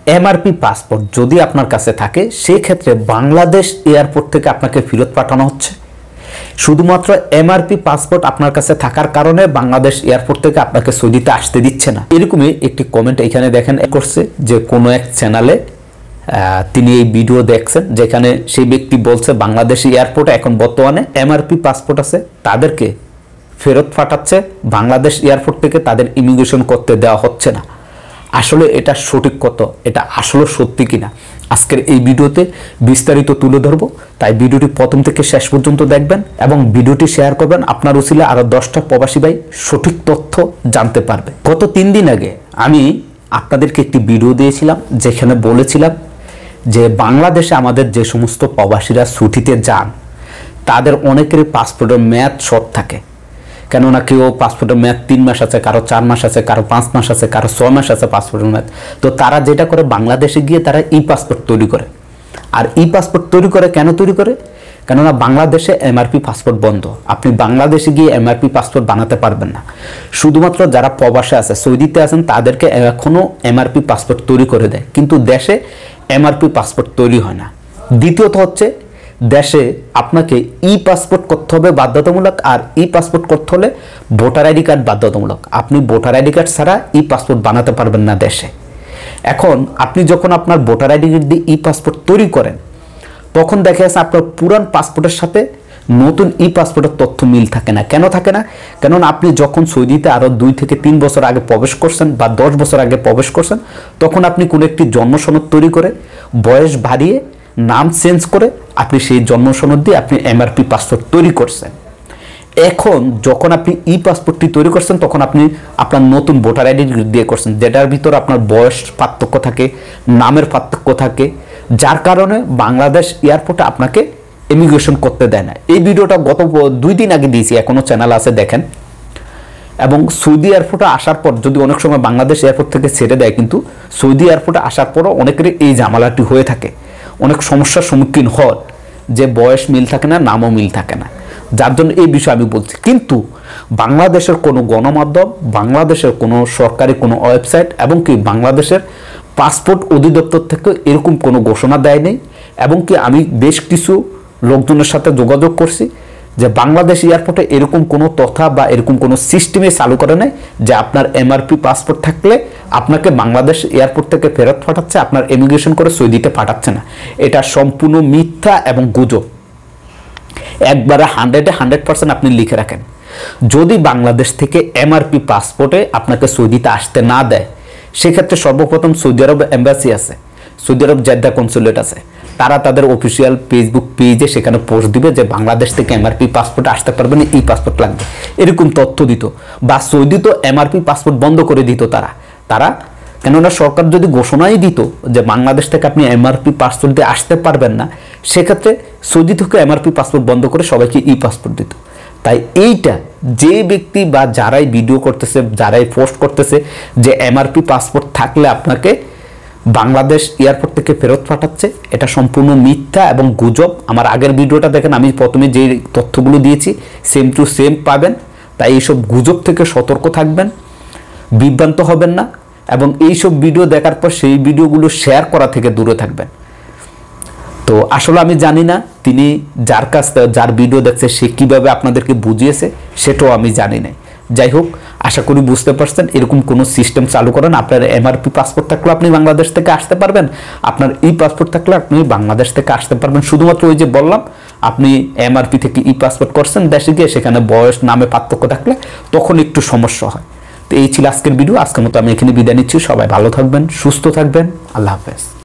MRP passport যদি আপনার কাছে থাকে সেই ক্ষেত্রে বাংলাদেশ এয়ারপোর্ট থেকে আপনাকে ফেরত পাঠানো হচ্ছে। শুধুমাত্র এমআরপি পাসপোর্ট আপনার কাছে থাকার কারণে বাংলাদেশ এয়ারপোর্ট থেকে আপনাকে সৌদিতে আসতে দিচ্ছে না। এরকমই একটি কমেন্ট এখানে দেখেন করছে যে কোনো এক চ্যানেলে তিনি এই ভিডিও দেখছেন, যেখানে সেই ব্যক্তি বলছে বাংলাদেশ এয়ারপোর্টে এখন বর্তমানে এমআরপি পাসপোর্ট আছে তাদেরকে ফেরত পাঠাচ্ছে বাংলাদেশ এয়ারপোর্ট থেকে, তাদের ইমিগ্রেশন করতে দেওয়া হচ্ছে না। আসলে এটা সঠিক কত, এটা আসলে সত্যি কিনা আজকের এই ভিডিওতে বিস্তারিত তুলে ধরবো। তাই ভিডিওটি প্রথম থেকে শেষ পর্যন্ত দেখবেন এবং ভিডিওটি শেয়ার করবেন, আপনার উসিলে আরো 10টা প্রবাসী ভাই সঠিক তথ্য জানতে পারবে। গত 3 দিন আগে আমি আপনাদেরকে একটি ভিডিও দিয়েছিলাম যেখানে বলেছিলাম যে বাংলাদেশে আমাদের যে সমস্ত প্রবাসীরা ছুটিতে যান তাদের অনেকেরই পাসপোর্টের মেয়াদ শর্ট থাকে। কেননা কেউ পাসপোর্টের মেয়াদ 3 মাস আছে, কারো 4 মাস আছে, কারো 5 মাস আছে, কারো 6 মাস আছে পাসপোর্টের মেয়াদ। তো তারা যেটা করে বাংলাদেশে গিয়ে তারা ই পাসপোর্ট তৈরি করে। আর ই পাসপোর্ট তৈরি করে কেন তৈরি করে? কেননা বাংলাদেশে এমআরপি পাসপোর্ট বন্ধ, আপনি বাংলাদেশে গিয়ে এমআরপি পাসপোর্ট বানাতে পারবেন না। শুধুমাত্র যারা প্রবাসে আছে, সৌদিতে আছেন, তাদেরকে এখনও এমআরপি পাসপোর্ট তৈরি করে দেয়, কিন্তু দেশে এমআরপি পাসপোর্ট তৈরি হয় না। দ্বিতীয়ত হচ্ছে দেশে আপনাকে ই পাসপোর্ট করতে হবে বাধ্যতামূলক, আর ই পাসপোর্ট করতে হলে ভোটার আইডি কার্ড বাধ্যতামূলক। আপনি ভোটার আইডি কার্ড ছাড়া ই পাসপোর্ট বানাতে পারবেন না দেশে। এখন আপনি যখন আপনার ভোটার আইডি কার্ড দিয়ে ই পাসপোর্ট তৈরি করেন তখন দেখা যাচ্ছে আপনার পুরান পাসপোর্টের সাথে নতুন ই পাসপোর্টের তথ্য মিল থাকে না। কেন থাকে না? কেননা আপনি যখন সৌদিতে আরও 2 থেকে 3 বছর আগে প্রবেশ করছেন বা 10 বছর আগে প্রবেশ করছেন তখন আপনি কোনো একটি জন্ম সনদ তৈরি করে বয়স বাড়িয়ে নাম চেঞ্জ করে আপনি সেই জন্ম সনদ দিয়ে আপনি এমআরপি পাসপোর্ট তৈরি করছেন। এখন যখন আপনি ই পাসপোর্টটি তৈরি করছেন তখন আপনি আপনার নতুন ভোটার আইডি দিয়ে করছেন, যেটার ভিতর আপনার বয়স পার্থক্য থাকে, নামের পার্থক্য থাকে, যার কারণে বাংলাদেশ এয়ারপোর্টে আপনাকে ইমিগ্রেশন করতে দেয় না। এই ভিডিওটা গত 2 দিন আগে দিয়েছি, এখনও চ্যানেল আছে দেখেন। এবং সৌদি এয়ারপোর্টে আসার পর যদি অনেক সময় বাংলাদেশ এয়ারপোর্ট থেকে ছেড়ে দেয়, কিন্তু সৌদি এয়ারপোর্টে আসার পরও অনেকেরই এই ঝামেলাটি হয়ে থাকে, অনেক সমস্যার সম্মুখীন হন যে বয়স মিল থাকে না, নামও মিল থাকে না, যার জন্য এই বিষয়ে আমি বলছি। কিন্তু বাংলাদেশের কোনো গণমাধ্যম, বাংলাদেশের কোনো সরকারি কোনো ওয়েবসাইট এবং কি বাংলাদেশের পাসপোর্ট অধিদপ্তর থেকে এরকম কোনো ঘোষণা দেয় নেই। এবং কি আমি বেশ কিছু লোকজনের সাথে যোগাযোগ করছি যে বাংলাদেশ এয়ারপোর্টে এরকম কোনো তথা বা এরকম কোনো সিস্টেমে চালু করে নেয় যে আপনার এমআরপি পাসপোর্ট থাকলে আপনাকে বাংলাদেশ এয়ারপোর্ট থেকে ফেরত পাঠাচ্ছে, আপনার ইমিগ্রেশন করে সৌদিতে পাঠাচ্ছে না। এটা সম্পূর্ণ মিথ্যা এবং গুজব। একবারে 100% আপনি লিখে রাখেন। যদি বাংলাদেশ থেকে এমআরপি পাসপোর্টে আপনাকে সৌদিতে আসতে না দেয়, সেক্ষেত্রে সর্বপ্রথম সৌদি আরব এম্বাসি আছে, সৌদি আরব জেদ্দা কনসুলেট আছে, তারা তাদের অফিসিয়াল ফেসবুক পেজে সেখানে পোস্ট দিবে যে বাংলাদেশ থেকে এমআরপি পাসপোর্ট আসতে পারবে না, ই পাসপোর্ট লাগবে, এরকম তথ্য দিত। বা সৌদি তো এমআরপি পাসপোর্ট বন্ধ করে দিত তারা কেননা সরকার যদি ঘোষণাই দিত যে বাংলাদেশ থেকে আপনি এমআরপি পাসপোর্ট দিয়ে আসতে পারবেন না, সেক্ষেত্রে সৌদি থেকে এমআরপি পাসপোর্ট বন্ধ করে সবাইকে ই পাসপোর্ট দিত। তাই এইটা যে ব্যক্তি বা যারাই ভিডিও করতেছে, যারাই পোস্ট করতেছে যে এমআরপি পাসপোর্ট থাকলে আপনাকে বাংলাদেশ এয়ারপোর্ট থেকে ফেরত পাঠাচ্ছে, এটা সম্পূর্ণ মিথ্যা এবং গুজব। আমার আগের ভিডিওটা দেখেন, আমি প্রথমে যে তথ্যগুলো দিয়েছি সেম টু সেম পাবেন। তাই এইসব গুজব থেকে সতর্ক থাকবেন, বিভ্রান্ত হবেন না এবং এইসব ভিডিও দেখার পর সেই ভিডিওগুলো শেয়ার করা থেকে দূরে থাকবেন। তো আসলে আমি জানি না তিনি যার ভিডিও দেখছে সে কিভাবে আপনাদেরকে বুঝিয়েছে, সেটাও আমি জানি না। যাই হোক, আশা করি বুঝতে পারছেন। এরকম কোনো সিস্টেম চালু করেন, আপনার এমআরপি পাসপোর্ট থাকলে আপনি বাংলাদেশ থেকে আসতে পারবেন, আপনার ই পাসপোর্ট থাকলে আপনি বাংলাদেশ থেকে আসতে পারবেন। শুধুমাত্র ওই যে বললাম আপনি এমআরপি থেকে ই পাসপোর্ট করছেন দেশে গিয়ে, সেখানে বয়স নামে পার্থক্য থাকলে তখন একটু সমস্যা হয়। তো এই ছিল আজকের ভিডিও। আজকের মতো আমি এখানে বিদায় নিচ্ছি। সবাই ভালো থাকবেন, সুস্থ থাকবেন। আল্লাহ হাফেজ।